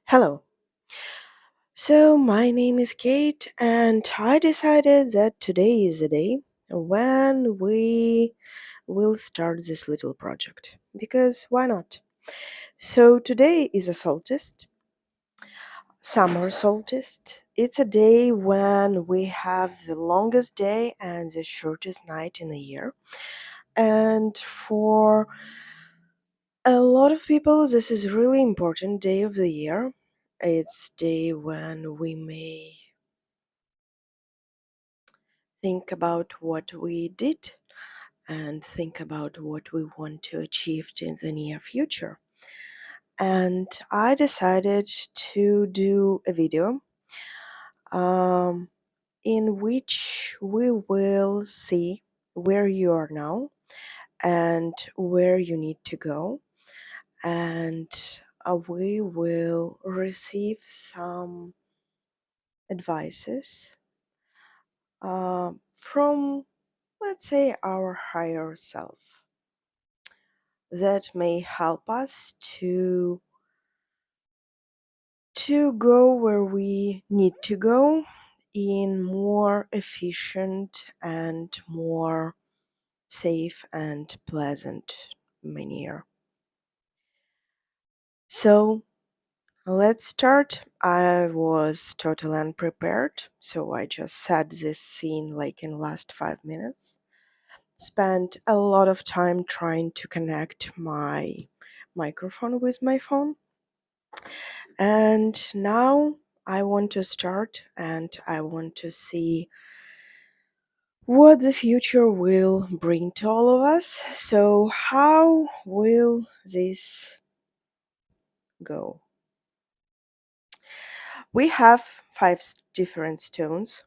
Hello. So, my name is Kate, and I decided that today is the day when we will start this little project. Because why not? So, today is a solstice, summer solstice. It's a day when we have the longest day and the shortest night in a year. And for a lot of people, this is a really important day of the year. It's day when we may think about what we did and think about what we want to achieve in the near future. And I decided to do a video um, in which we will see where you are now and where you need to go. And we will receive some advices from, let's say, our higher self that may help us to go where we need to go in more efficient and more safe and pleasant manner. So let's start. I was totally unprepared, so I just set this scene like in last 5 minutes. Spent a lot of time trying to connect my microphone with my phone. And now I want to start and I want to see what the future will bring to all of us. So, how will this go? We have different stones.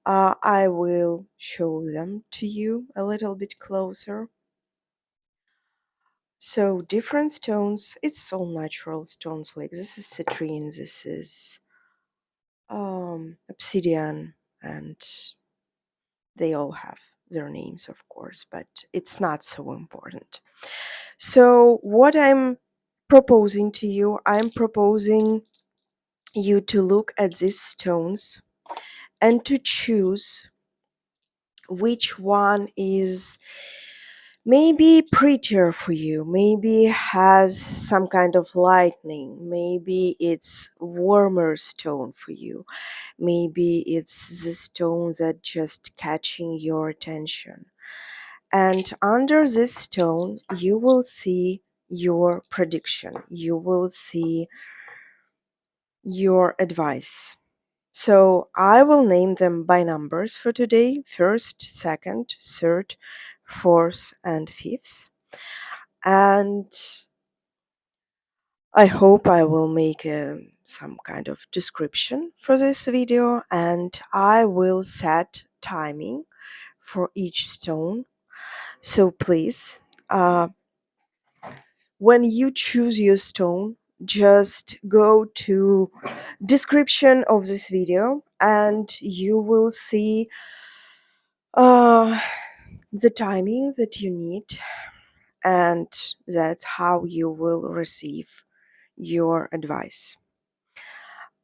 I will show them to you a little bit closer. So, different stones, it's all natural stones, like this is citrine, this is obsidian, and they all have their names, of course, but it's not so important. So, what I'm proposing to you, I'm proposing you to look at these stones and to choose which one is maybe prettier for you, maybe has some kind of lightning, maybe it's warmer stone for you, maybe it's the stone that just catching your attention. And under this stone, you will see your prediction, you will see your advice. So I will name them by numbers for today: first, second, third, fourth, and fifth. And I hope I will make some kind of description for this video, and I will set timing for each stone. So please, when you choose your stone, just go to description of this video and you will see uh, the timing that you need, and that's how you will receive your advice.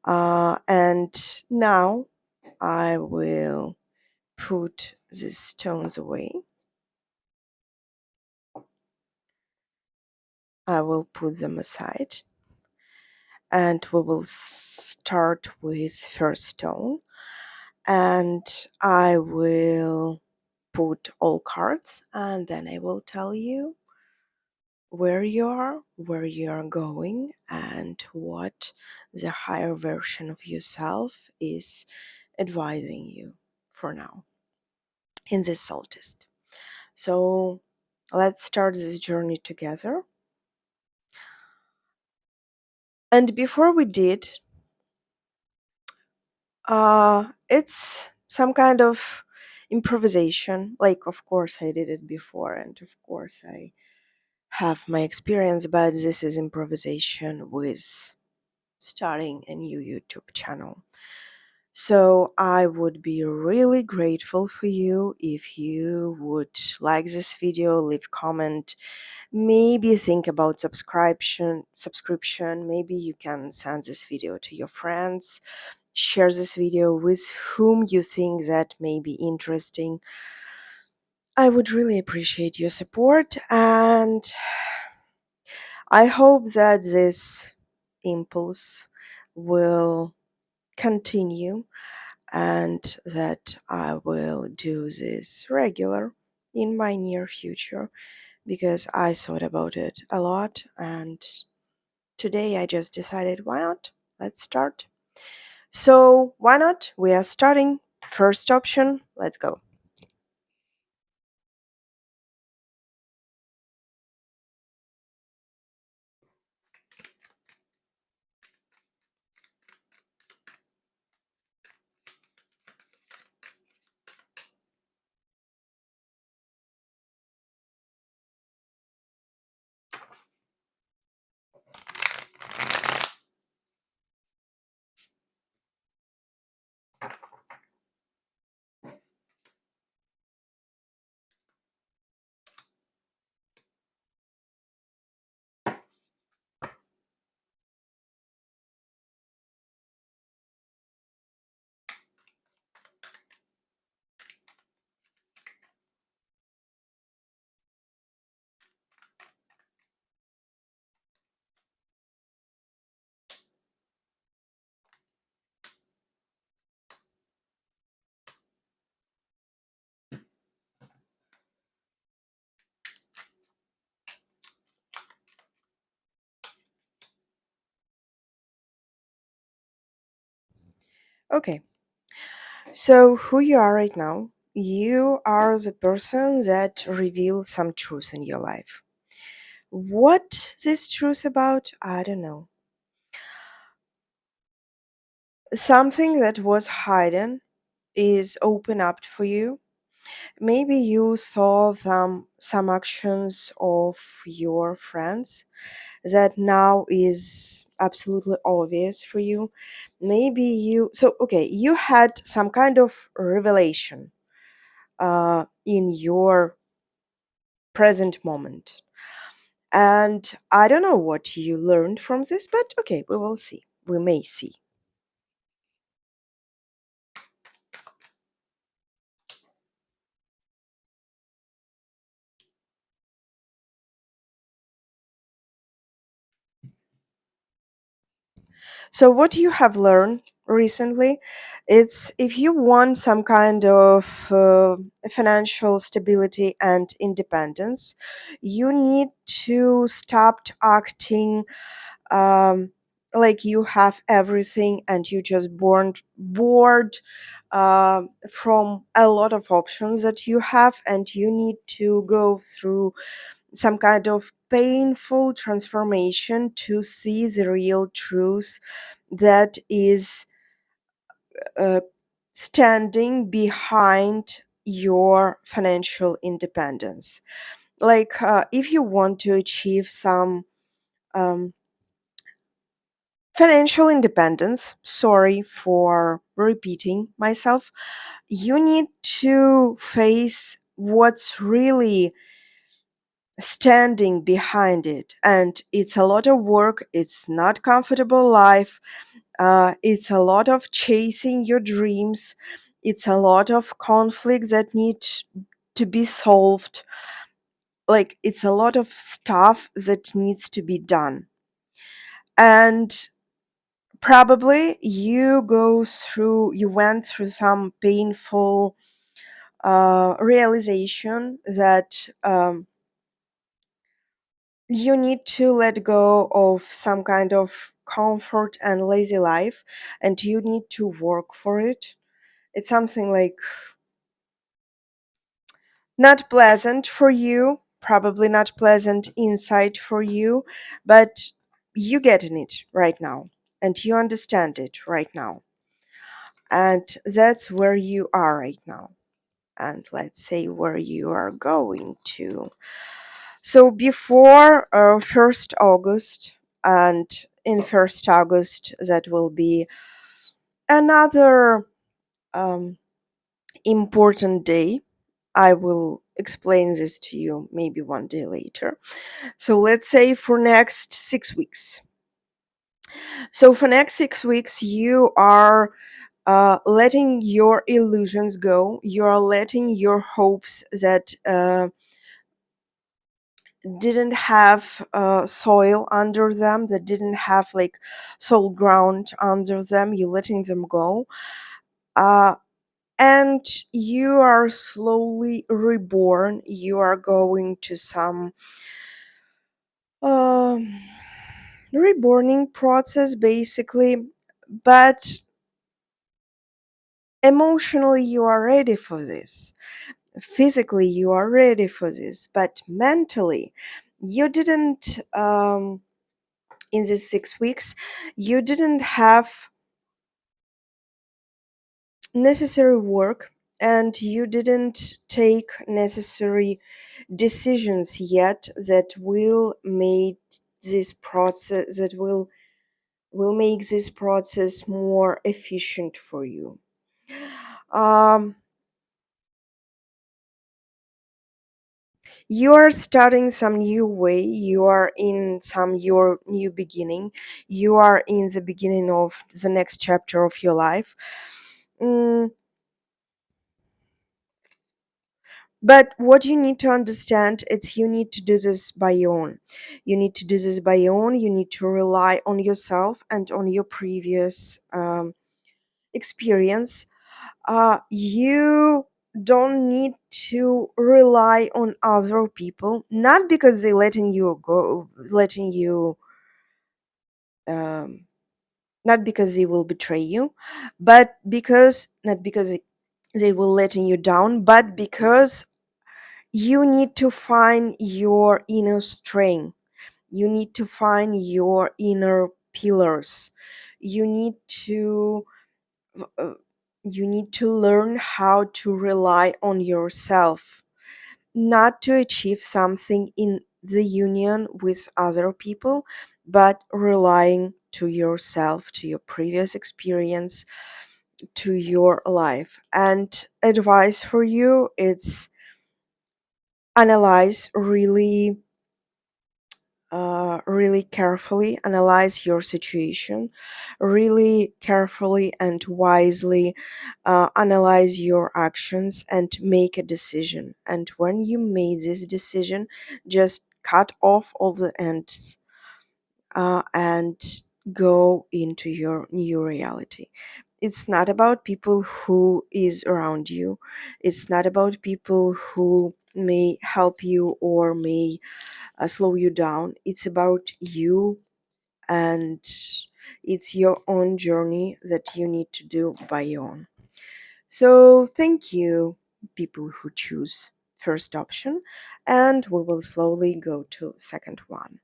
And now I will put these stones away. I will put them aside and we will start with first stone, and I will put all cards and then I will tell you where you are going, and what the higher version of yourself is advising you for now in this solstice. So let's start this journey together. And before we did, it's some kind of improvisation. Like, of course, I did it before, and of course, I have my experience, but this is improvisation with starting a new YouTube channel. So I would be really grateful for you if you would like this video, leave comment, maybe think about subscription. Maybe you can send this video to your friends, share this video with whom you think that may be interesting. I would really appreciate your support, and I hope that this impulse will continue and that I will do this regular in my near future because I thought about it a lot, and today I just decided, why not? Let's start. So, why not? We are starting. First option, let's go. Okay, so who you are right now? You are the person that reveals some truth in your life. What this truth about? I don't know. Something that was hidden is open up for you. Maybe you saw some actions of your friends that now is absolutely obvious for you. Maybe you so okay, you had some kind of revelation in your present moment. And I don't know what you learned from this, but okay, we will see. We may see. So, what you have learned recently, it's if you want some kind of financial stability and independence, you need to stop acting um, like you have everything and you just bored from a lot of options that you have, and you need to go through some kind of painful transformation to see the real truth that is uh, standing behind your financial independence. Like, if you want to achieve some um, financial independence, sorry for repeating myself, you need to face what's really standing behind it. And it's a lot of work, it's not comfortable life, it's a lot of chasing your dreams, it's a lot of conflict that need to be solved. Like, it's a lot of stuff that needs to be done. And probably you went through some painful realization that you need to let go of some kind of comfort and lazy life, and you need to work for it. It's something like not pleasant for you, probably not pleasant inside for you, but you getting it right now and you understand it right now. And that's where you are right now. And let's say where you are going to. So before 1st August, and in 1st August, that will be Another um, important day, I will explain this to you maybe one day later. So let's say for next 6 weeks. So for next 6 weeks, you are letting your illusions go. You are letting your hopes that didn't have soil under them, that didn't have like soil ground under them. You're letting them go. Uh, and you are slowly reborn. You are going to some um, reborning process basically, but emotionally you are ready for this, physically you are ready for this, but mentally you didn't, in these 6 weeks you didn't have necessary work, and you didn't take necessary decisions yet that will make this process, that will make this process more efficient for you. um, you are starting some new way, you are in some your new beginning, you are in the beginning of the next chapter of your life. Mm, but what you need to understand is you need to do this by your own. You need to do this by your own. You need to rely on yourself and on your previous experience. You don't need to rely on other people, not because they letting you go, letting you, um, not because they will betray you, but because, not because they will letting you down, but because you need to find your inner strength. You need to find your inner pillars. You need to uh, you need to learn how to rely on yourself, not to achieve something in the union with other people, but relying to yourself, to your previous experience, to your life. And advice for you, it's analyze really, really carefully, analyze your situation, really carefully and wisely, analyze your actions and make a decision. And when you made this decision, just cut off all the ends, and go into your new reality. It's not about people who is around you. It's not about people who may help you or may slow you down. It's about you, and it's your own journey that you need to do by your own. So thank you, people who choose first option, and we will slowly go to second one.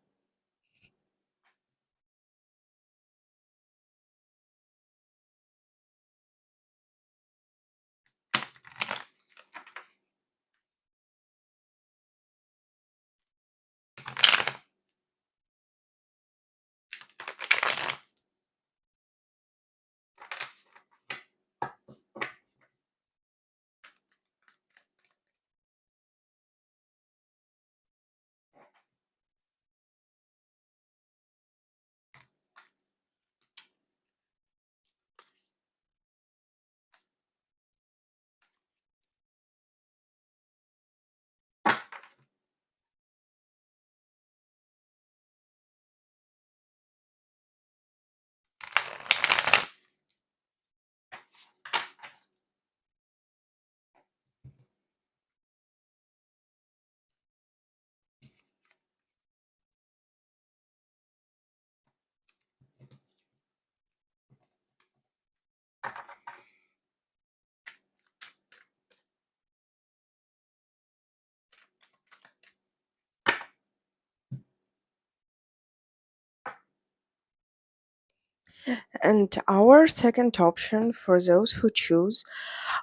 And our second option for those who choose,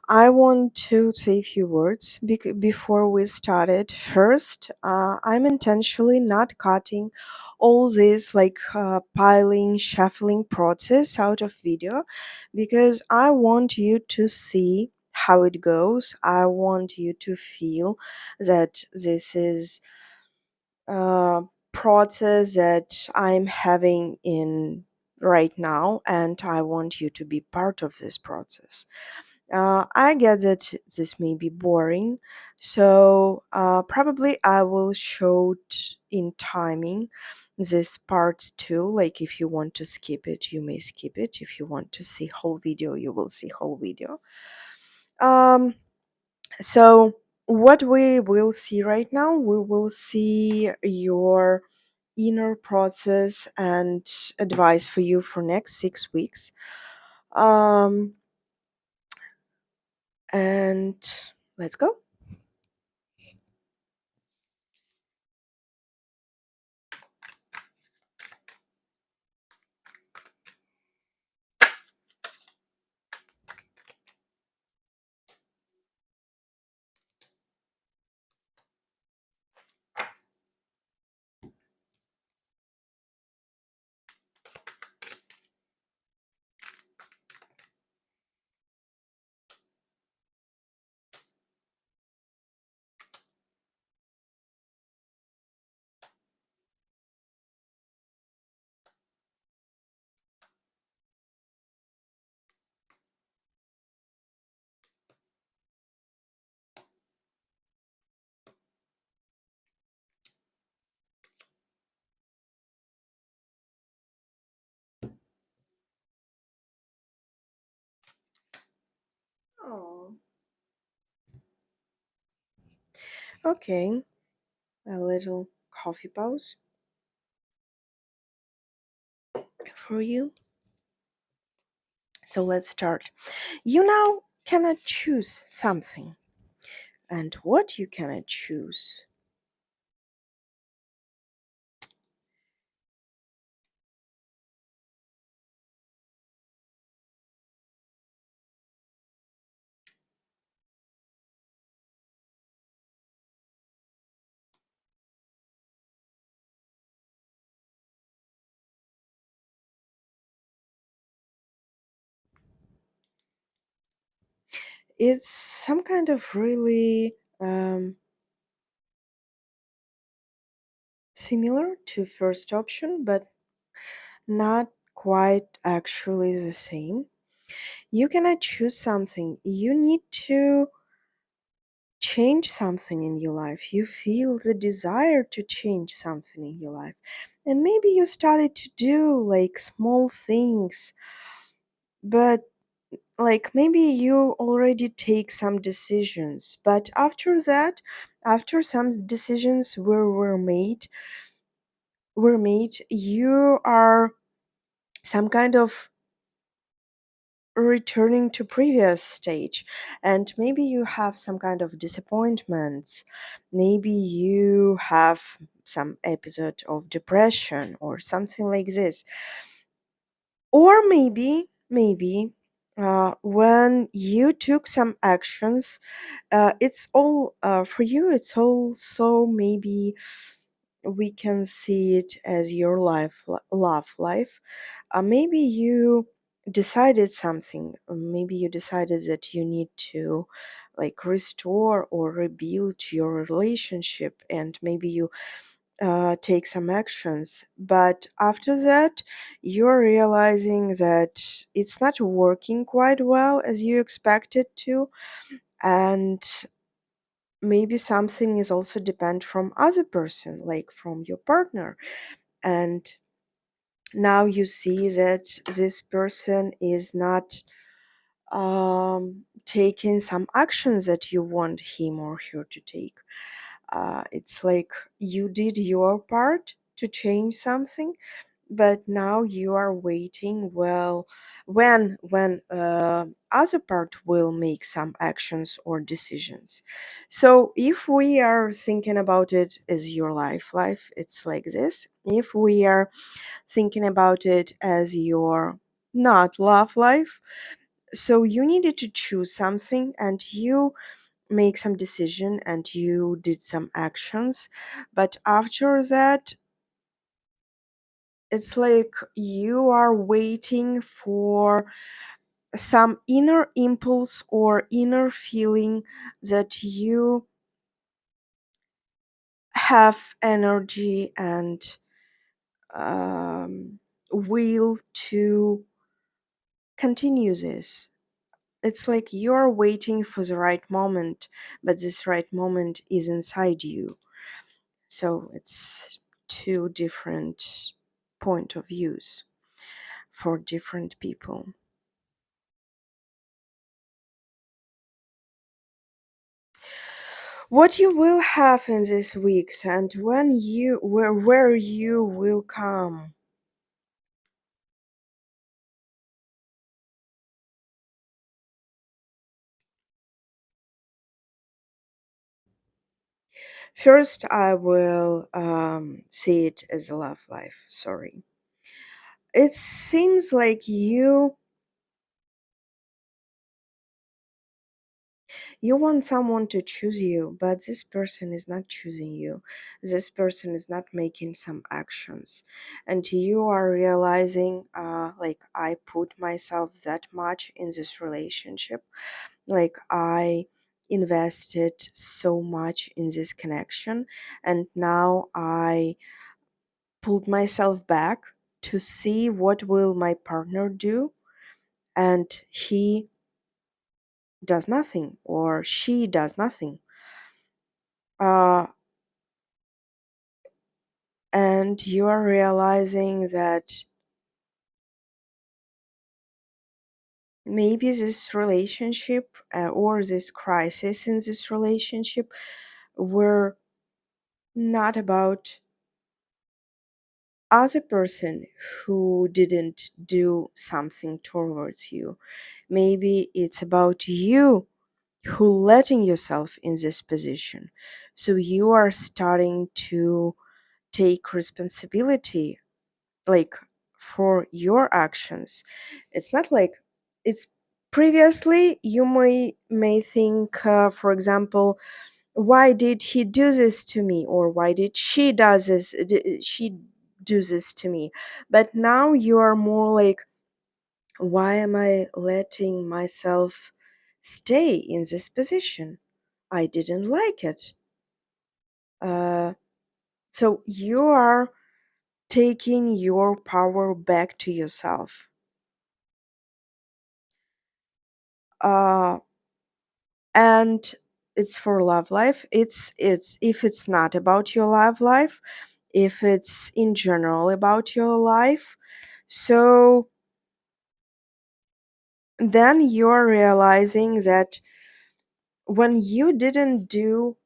I want to say a few words before we started. First, I'm intentionally not cutting all this piling, shuffling process out of video because I want you to see how it goes. I want you to feel that this is a process that I'm having in right now, and I want you to be part of this process. I get that this may be boring, so probably I will show it in timing this part too. Like if you want to skip it, you may skip it. If you want to see whole video, you will see whole video. Um, so what we will see right now, we will see your inner process and advice for you for next 6 weeks. Um, and let's go. Oh, okay. A little coffee pause for you. So let's start. You now cannot choose something. And what you cannot choose? It's some kind of really similar to first option, but not quite actually the same. You cannot choose something. You need to change something in your life. You feel the desire to change something in your life. And maybe you started to do like small things, but like maybe you already take some decisions. But after that, after some decisions were made, you are some kind of returning to previous stage, and maybe you have some kind of disappointments, maybe you have some episode of depression or something like this, or maybe when you took some actions, it's all for you, it's also maybe we can see it as your love life. Maybe you decided something. Maybe you decided that you need to like restore or rebuild your relationship, and maybe you take some actions. But after that, you're realizing that it's not working quite well as you expected to, and maybe something is also depend from other person, like from your partner, and now you see that this person is not taking some actions that you want him or her to take. It's like you did your part to change something, but now you are waiting, well, when other part will make some actions or decisions. So if we are thinking about it as your life, it's like this. If we are thinking about it as your not love life. So you needed to choose something, and you make some decision, and you did some actions. But after that, it's like you are waiting for some inner impulse or inner feeling that you have energy and um, will to continue this. It's like you're waiting for the right moment, but this right moment is inside you. So it's two different point of views for different people. What you will have in these weeks, and when you where you will come. First, I will see it as a love life. Sorry. It seems like you want someone to choose you, but this person is not choosing you. This person is not making some actions. And you are realizing, like, I put myself that much in this relationship. Like, I invested so much in this connection, and now I pulled myself back to see what will my partner do, and he does nothing or she does nothing. uh, and you are realizing that maybe this relationship or this crisis in this relationship were not about other person who didn't do something towards you. Maybe it's about you who letting yourself in this position. So you are starting to take responsibility, like, for your actions. It's not like it's previously you may think, for example, why did he do this to me, or why did she do this to me. But now you are more like, why am I letting myself stay in this position? I didn't like it. uh, so you are taking your power back to yourself. uh and it's for love life. It's if it's not about your love life, if it's in general about your life, so then you're realizing that when you didn't do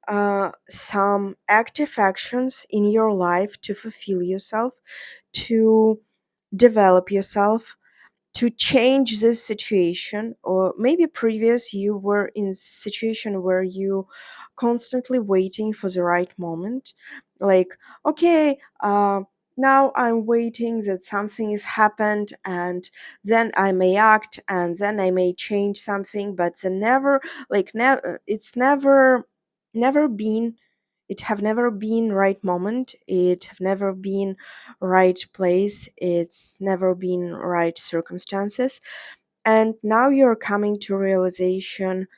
some active actions in your life to fulfill yourself, to develop yourself, to change this situation, or maybe previous you were in situation where you constantly waiting for the right moment, like, okay, now I'm waiting that something has happened, and then I may act, and then I may change something, but the never, like, it's never been, it have never been right moment, it have never been right place, it's never been right circumstances. And now you're coming to realization,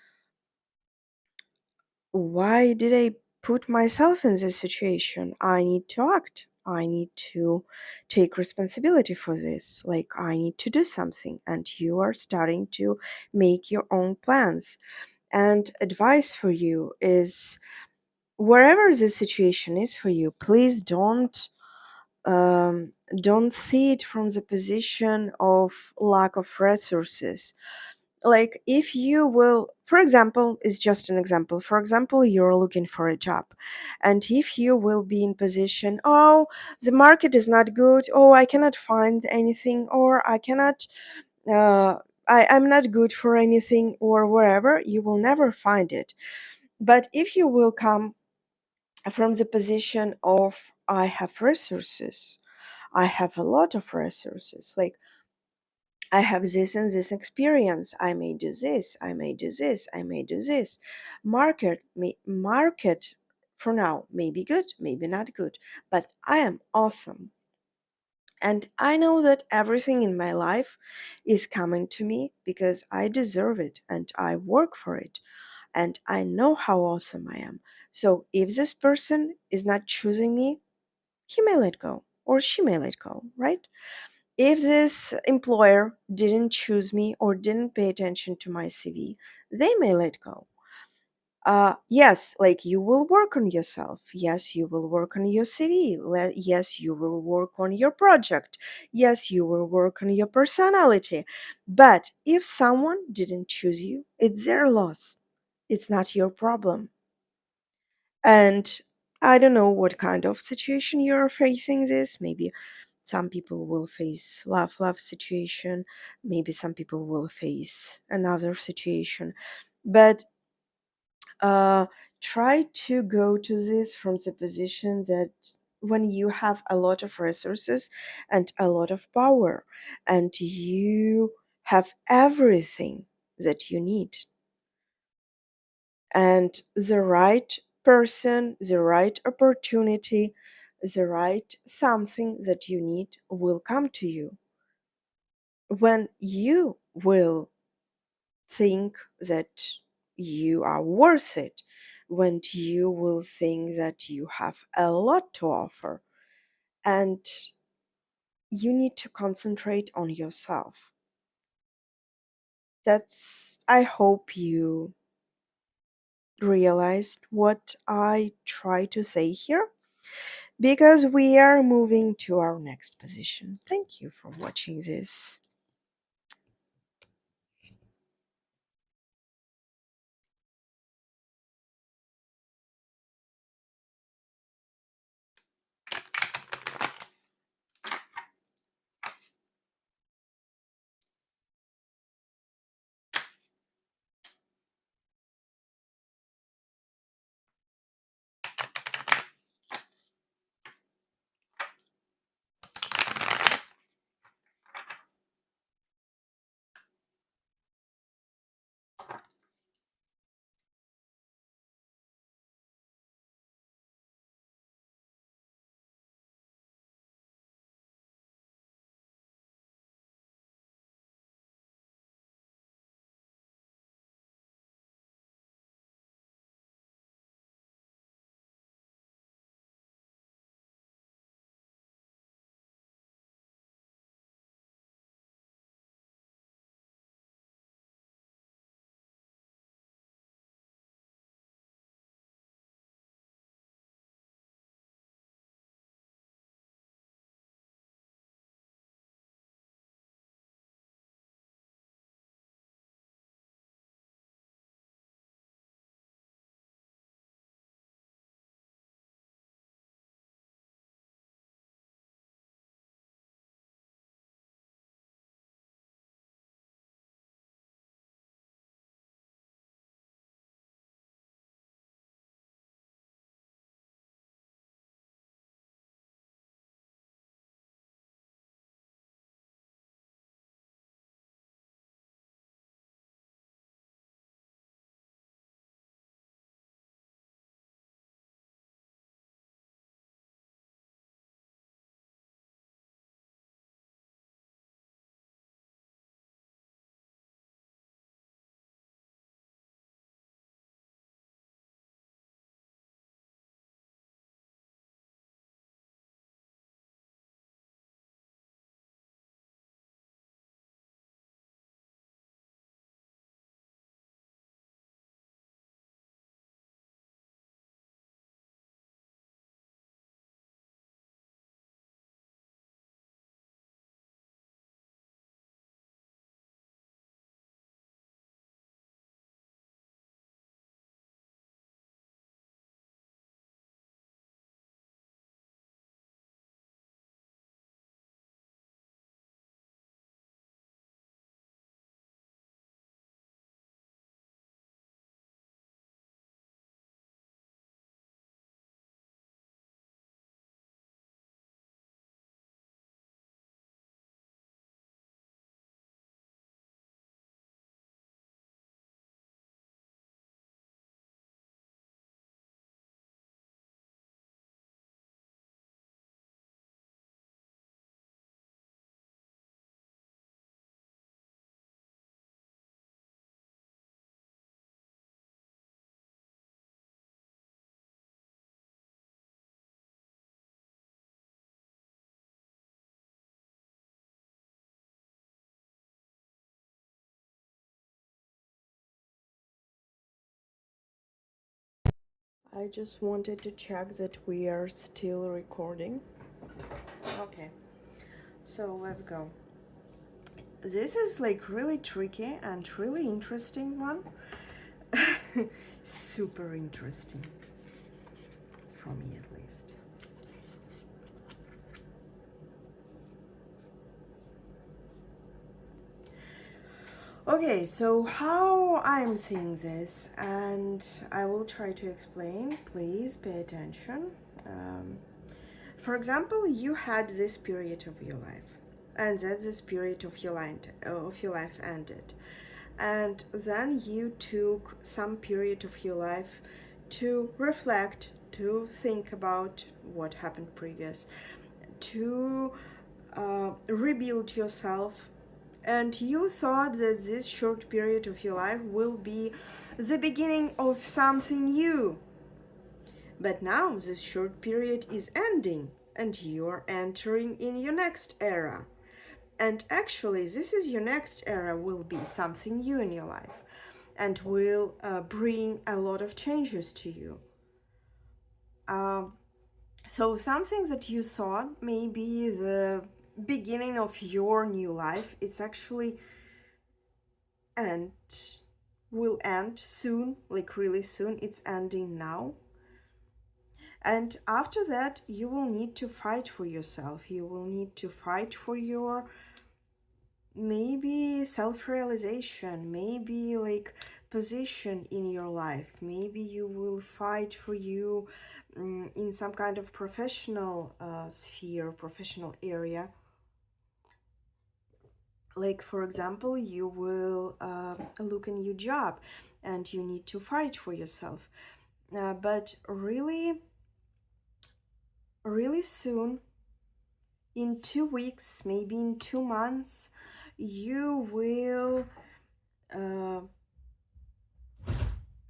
why did I put myself in this situation? I need to act, I need to take responsibility for this, like, I need to do something. And you are starting to make your own plans. And advice for you is, wherever the situation is for you, please um, don't see it from the position of lack of resources. Like, if you will, for example, is just an example, for example, you're looking for a job, and if you will be in position, oh, the market is not good, oh, I cannot find anything, or I cannot, uh, I'm not good for anything, or wherever, you will never find it. But if you will come from the position of, I have resources, I have a lot of resources. Like, I have this and this experience. I may do this. I may do this. I may do this. Market for now may be good, maybe not good, but I am awesome. And I know that everything in my life is coming to me because I deserve it and I work for it. And I know how awesome I am. So if this person is not choosing me, he may let go or she may let go, right? If this employer didn't choose me or didn't pay attention to my CV, they may let go. Yes, like you will work on yourself. Yes, you will work on your CV. Yes, you will work on your project. Yes, you will work on your personality. But if someone didn't choose you, it's their loss. It's not your problem. And I don't know what kind of situation you're facing this. Maybe some people will face love situation. Maybe some people will face another situation. But uh, try to go to this from the position that when you have a lot of resources and a lot of power and you have everything that you need and the right person, the right opportunity, the right something that you need will come to you when you will think that you are worth it, when you will think that you have a lot to offer, and you need to concentrate on yourself. That's, I hope you realized what I try to say here because we are moving to our next position. Thank you for watching this. I just wanted to check that we are still recording. Okay, so let's go. This is like really tricky and really interesting one. Super interesting, for me at least. Okay, so how I'm seeing this, and I will try to explain. Please pay attention. Um, for example, you had this period of your life, and then this period of your life ended, and then you took some period of your life to reflect, to think about what happened previous, to rebuild yourself, and you thought that this short period of your life will be the beginning of something new. But now this short period is ending and you are entering in your next era. And actually, this is your next era will be something new in your life and will bring a lot of changes to you. So something that you thought may be the beginning of your new life, it's actually end will end soon, like really soon. It's ending now. And after that, you will need to fight for yourself. You will need to fight for your maybe self-realization, maybe like position in your life. Maybe you will fight for you in some kind of professional sphere, professional area. Like, for example, you will look a new job and you need to fight for yourself. But really, really soon, in 2 weeks, maybe in 2 months, you will uh,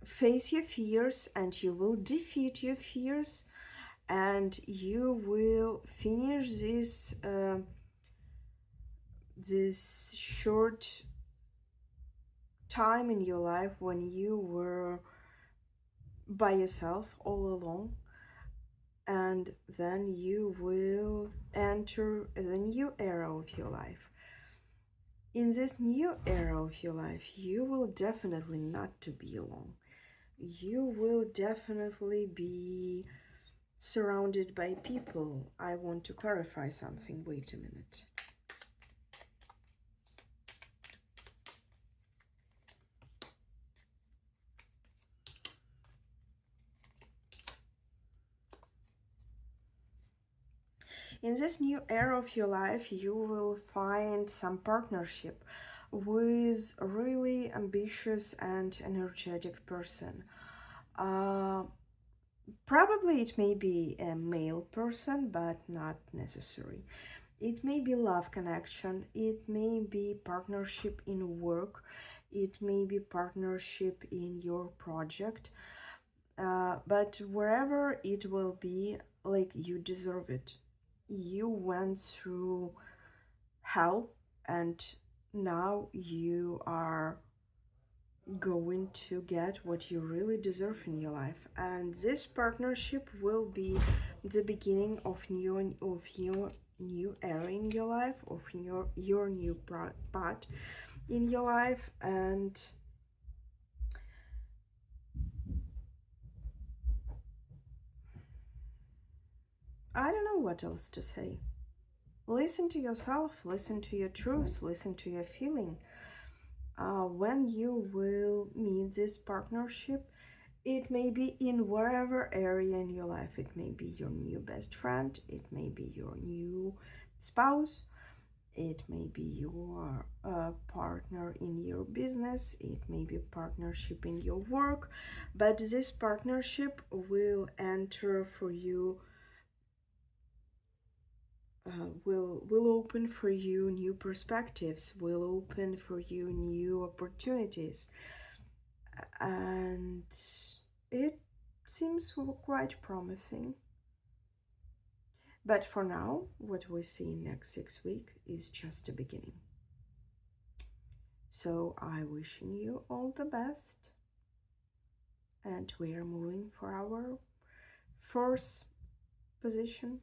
face your fears and you will defeat your fears and you will finish this short time in your life when you were by yourself all alone, and then you will enter the new era of your life. In this new era of your life, you will definitely not to be alone. You will definitely be surrounded by people. I want to clarify something. Wait a minute. In this new era of your life, you will find some partnership with a really ambitious and energetic person. Uh, Probably it may be a male person, but not necessary. It may be love connection, it may be partnership in work, it may be partnership in your project, but wherever it will be, like you deserve it. You went through hell and now you are going to get what you really deserve in your life, and this partnership will be the beginning of your new era in your life, of your new path in your life. And I don't know what else to say. Listen to yourself, listen to your truth, listen to your feeling. When you will meet this partnership, it may be in wherever area in your life. It may be your new best friend, it may be your new spouse, it may be your partner in your business, it may be partnership in your work, but this partnership will enter for you, will open for you new perspectives, will open for you new opportunities, and it seems quite promising. But for now, what we see next 6 weeks is just a beginning. So I wishing you all the best, and we are moving for our fourth position.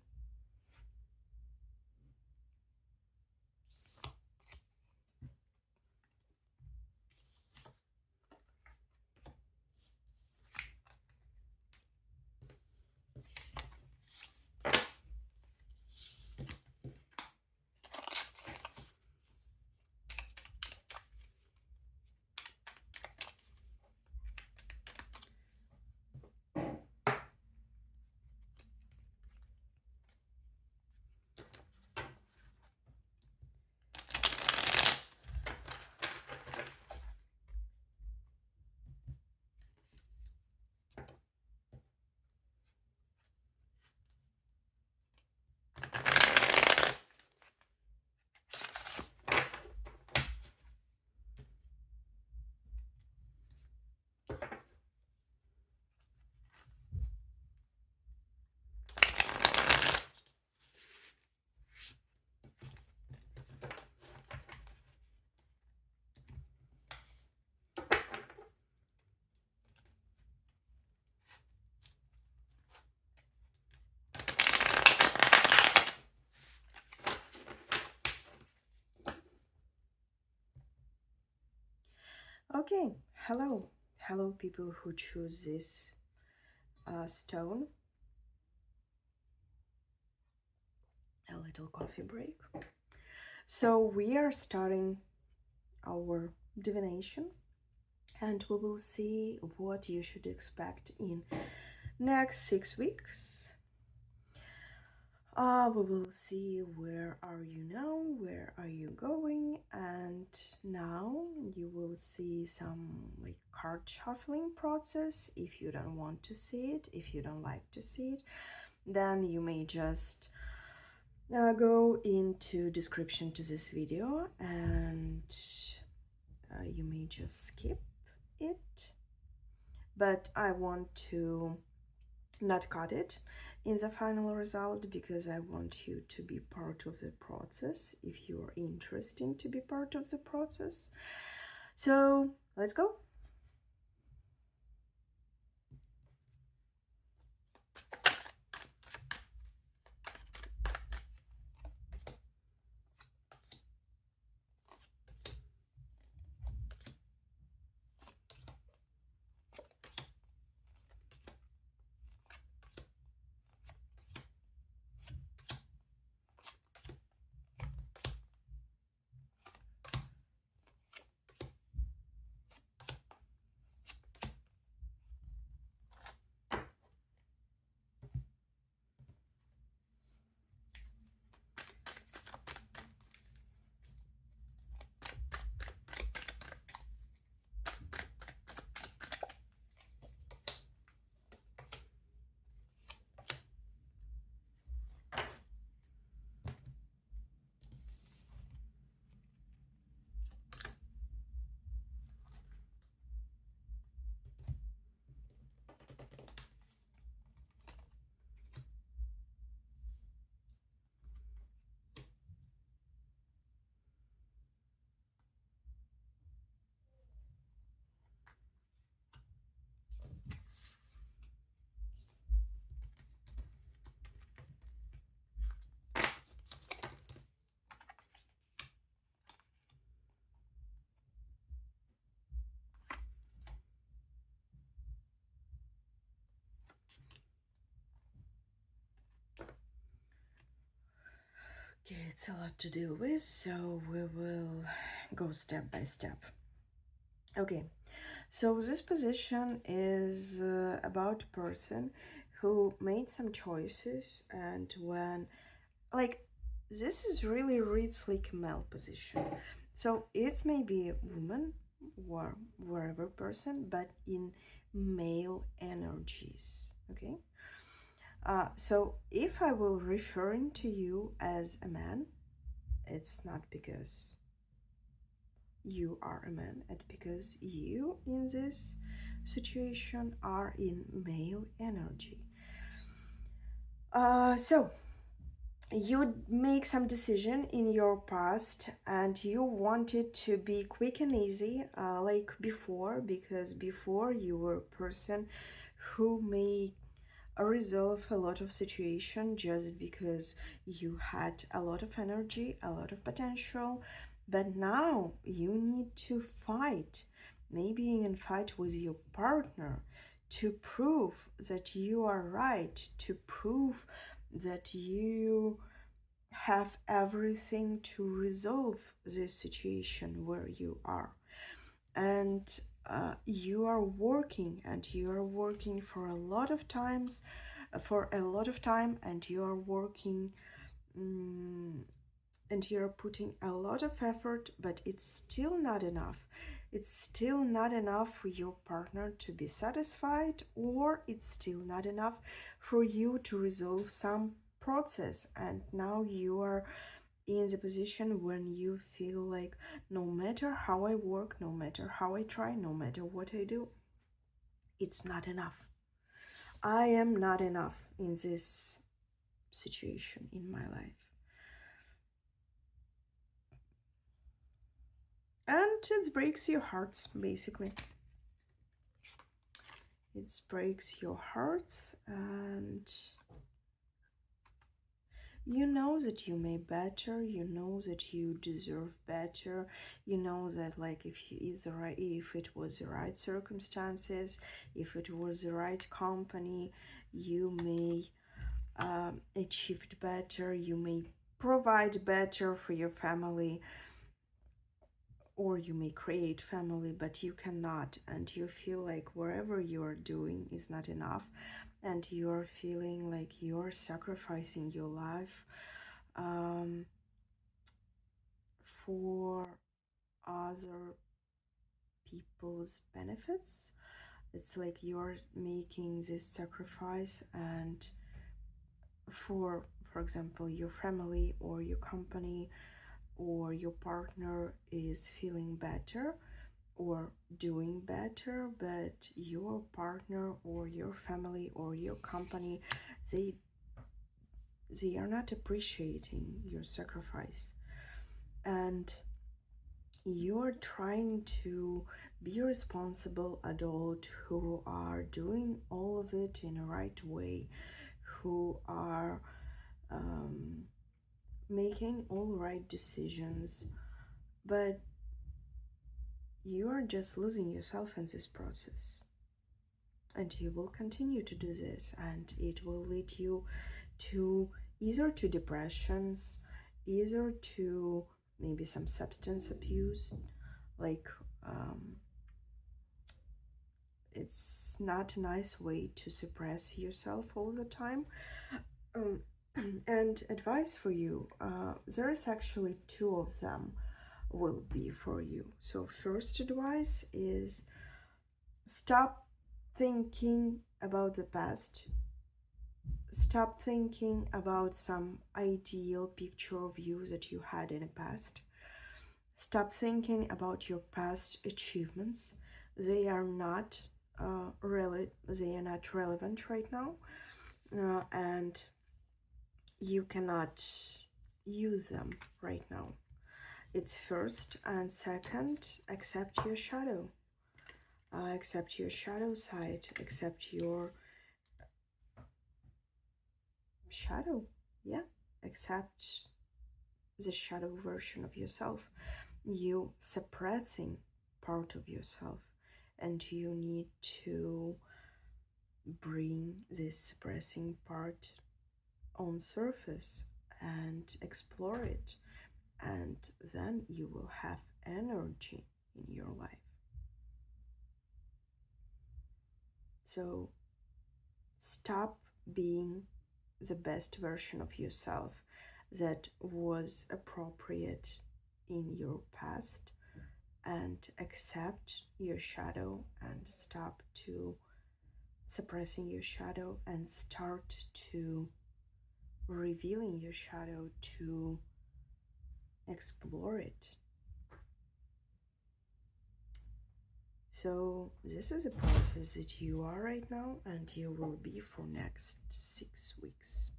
Okay, hello. Hello, people who choose this stone. A little coffee break. So, we are starting our divination, and we will see what you should expect in next 6 weeks. We will see where are you now, where are you going, and now you will see some like card shuffling process. If you don't want to see it, if you don't like to see it, then you may just go into description to this video and you may just skip it. But I want to not cut it in the final result because I want you to be part of the process if you are interested to be part of the process. So let's go. Okay, it's a lot to deal with, so we will go step by step. Okay, so this position is about a person who made some choices, and when, like, this is really it's like a male position. So it's maybe a woman or wherever person, but in male energies. Okay. So if I will referring to you as a man, it's not because you are a man, it's because you in this situation are in male energy. So you make some decision in your past and you want it to be quick and easy, like before, because before you were a person who may resolve a lot of situation just because you had a lot of energy, a lot of potential. But now you need to fight, maybe even fight with your partner, to prove that you are right, to prove that you have everything to resolve this situation where you are. And you are working, and you are working for a lot of times, for a lot of time, and you are working, and you're putting a lot of effort, but it's still not enough. It's still not enough for your partner to be satisfied, or it's still not enough for you to resolve some process. And now you are in the position when you feel like no matter how I work, no matter how I try, no matter what I do, it's not enough. I am not enough in this situation in my life. And it breaks your hearts, basically. It breaks your hearts, and you know that you made better, you know that you deserve better, you know that, like, if it was the right circumstances, if it was the right company, you may achieved better, you may provide better for your family, or you may create family, but you cannot, and you feel like wherever you are doing is not enough, and you are feeling like you're sacrificing your life for other people's benefits. It's like you're making this sacrifice, and for example, your family or your company or your partner is feeling better or doing better, but your partner or your family or your company, they they are not appreciating your sacrifice, and you're trying to be a responsible adult who are doing all of it in the right way, who are making all right decisions, but you are just losing yourself in this process. And you will continue to do this, and it will lead you to either to depressions, either to maybe some substance abuse, like it's not a nice way to suppress yourself all the time. um, and advice for you, there's actually two of them will be for you. So first advice is stop thinking about the past. Stop thinking about some ideal picture of you that you had in the past. Stop thinking about your past achievements. They are not they are not relevant right now, and you cannot use them right now. It's first, and second, accept your shadow. Accept your shadow side. Accept your shadow. Yeah, accept the shadow version of yourself. You suppressing part of yourself, and you need to bring this suppressing part on surface and explore it, and then you will have energy in your life. So stop being the best version of yourself that was appropriate in your past, and accept your shadow, and stop to suppressing your shadow and start to revealing your shadow, to explore it. So this is a process that you are right now, and you will be for next 6 weeks.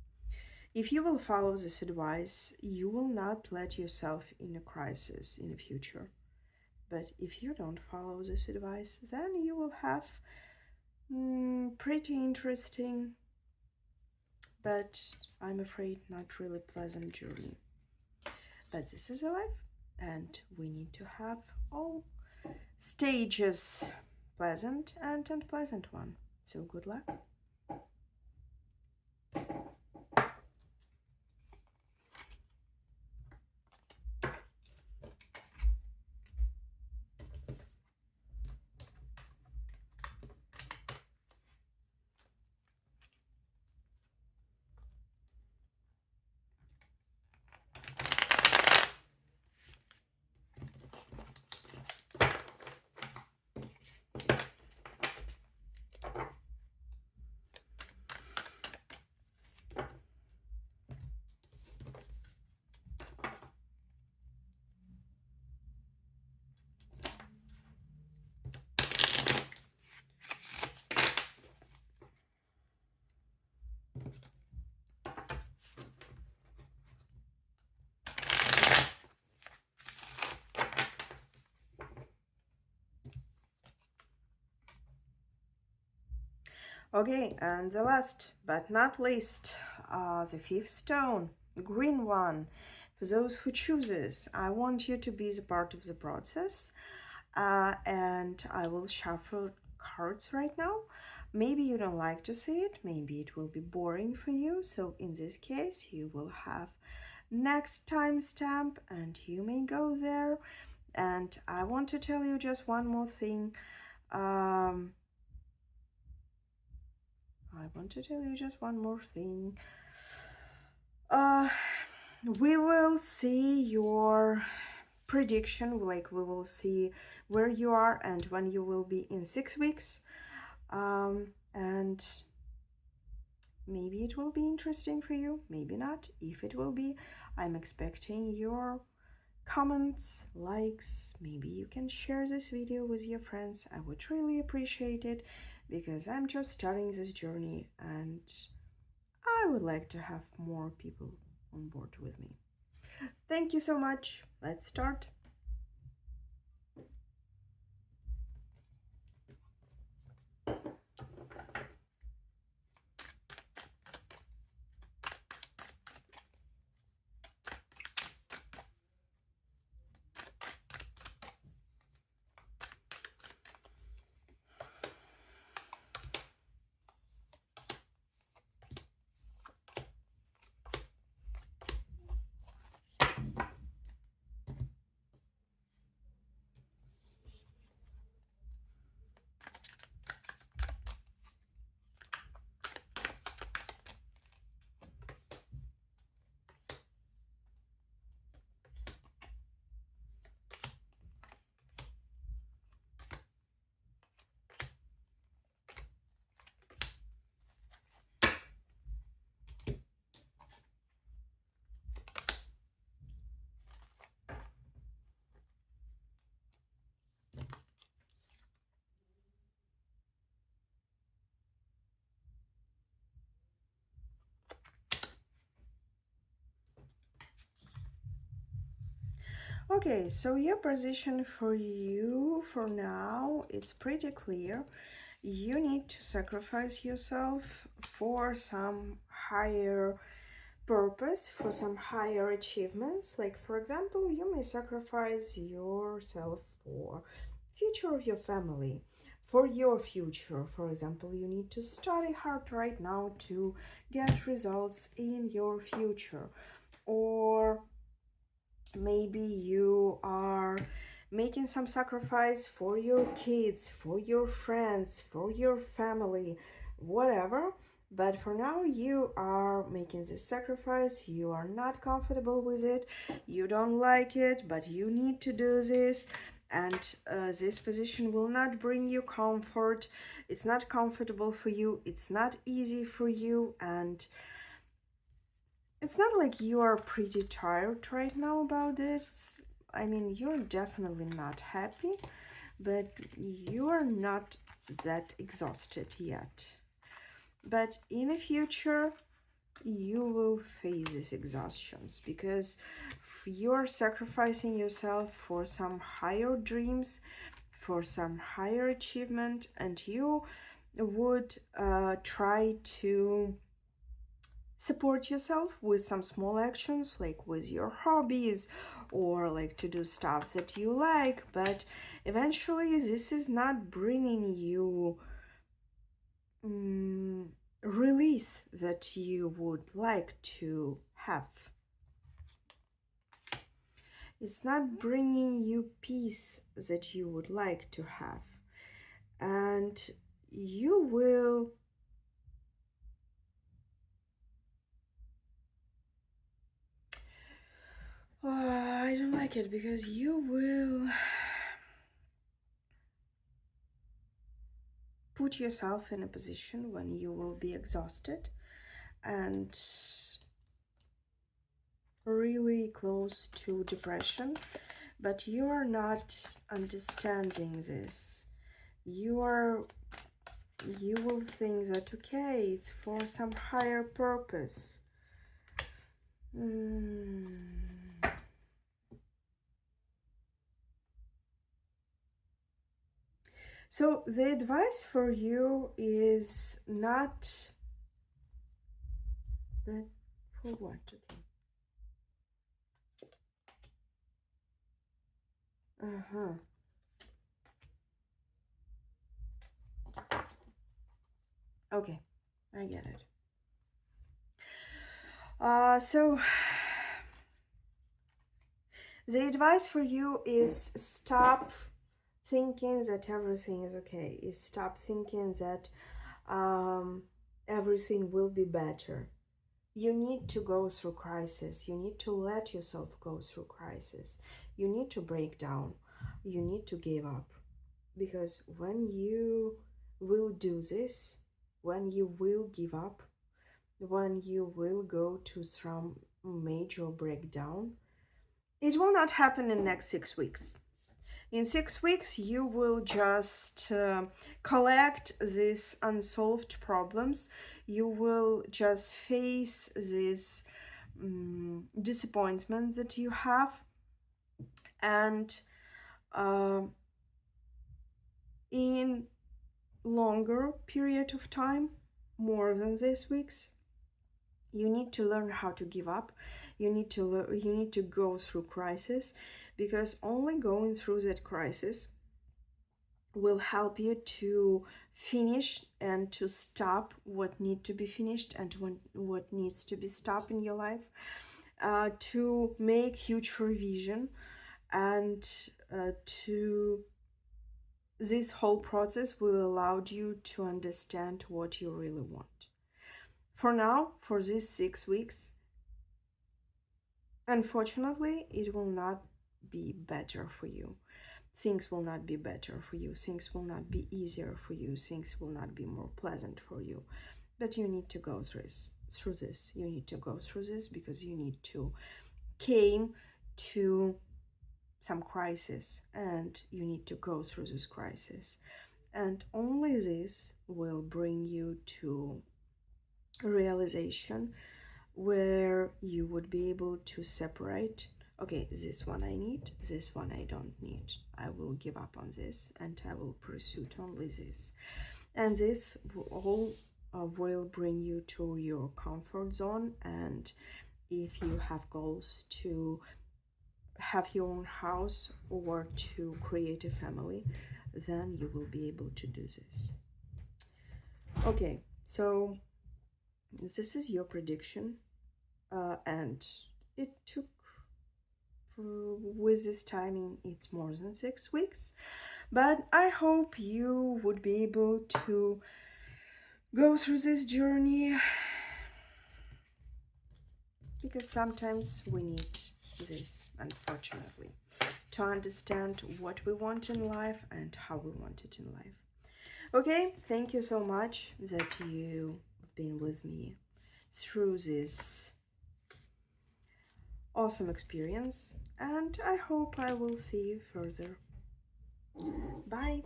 If you will follow this advice, you will not let yourself in a crisis in the future. But if you don't follow this advice, then you will have pretty interesting, but I'm afraid not really pleasant journey. But this is a life, and we need to have all stages, pleasant and unpleasant one. So good luck. Okay, and the last but not least, the fifth stone, green one. For those who chooses, I want you to be the part of the process, and I will shuffle cards right now. Maybe you don't like to see it, maybe it will be boring for you, so in this case you will have next timestamp and you may go there. And I want to tell you just one more thing. I want to tell you just one more thing. We will see your prediction, like we will see where you are and when you will be in 6 weeks. And maybe it will be interesting for you, maybe not. If it will be, I'm expecting your comments, likes. Maybe you can share this video with your friends. I would really appreciate it because I'm just starting this journey and I would like to have more people on board with me. Thank you so much. Let's start. Okay, so your position for you for now, it's pretty clear. You need to sacrifice yourself for some higher purpose, for some higher achievements. Like for example, you may sacrifice yourself for future of your family, for your future. For example, you need to study hard right now to get results in your future. Or maybe you are making some sacrifice for your kids, for your friends, for your family, whatever. But for now, you are making this sacrifice. You are not comfortable with it. You don't like it, but you need to do this. And this position will not bring you comfort. It's not comfortable for you. It's not easy for you. And it's not like you are pretty tired right now about this. I mean, you're definitely not happy, but you are not that exhausted yet. But in the future, you will face these exhaustions because you're sacrificing yourself for some higher dreams, for some higher achievement, and you would try to support yourself with some small actions, like with your hobbies or like to do stuff that you like, but eventually this is not bringing you release that you would like to have. It's not bringing you peace that you would like to have, and you will I don't like it because you will put yourself in a position when you will be exhausted and really close to depression, but you are not understanding this. You will think that okay, it's for some higher purpose. So the advice for you is not that for what? Okay. Okay, I get it. So the advice for you is stop thinking that everything is okay. Is stop thinking that everything will be better. You need to go through crisis. You need to let yourself go through crisis. You need to break down. You need to give up. Because when you will do this, when you will give up, when you will go to some major breakdown, it will not happen in the next 6 weeks. In 6 weeks, you will just collect these unsolved problems. You will just face this disappointment that you have. And in longer period of time, more than these weeks, you need to learn how to give up. You need to go through crisis, because only going through that crisis will help you to finish and to stop what need to be finished and what needs to be stopped in your life, to make huge revision, and to this whole process will allow you to understand what you really want. For now, for these 6 weeks, unfortunately, it will not be better for you. Things will not be better for you. Things will not be easier for you. Things will not be more pleasant for you. But you need to go through this. You need to go through this because you need to came to some crisis, and you need to go through this crisis. And only this will bring you to realization where you would be able to separate, okay, this one I need, this one I don't need. I will give up on this and I will pursue only this. And this all will bring you to your comfort zone. And if you have goals to have your own house or to create a family, then you will be able to do this. Okay, so this is your prediction, and it took, with this timing, it's more than 6 weeks, but I hope you would be able to go through this journey, because sometimes we need this, unfortunately, to understand what we want in life and how we want it in life. Okay, thank you so much that you've been with me through this awesome experience, and I hope I will see you further. Bye.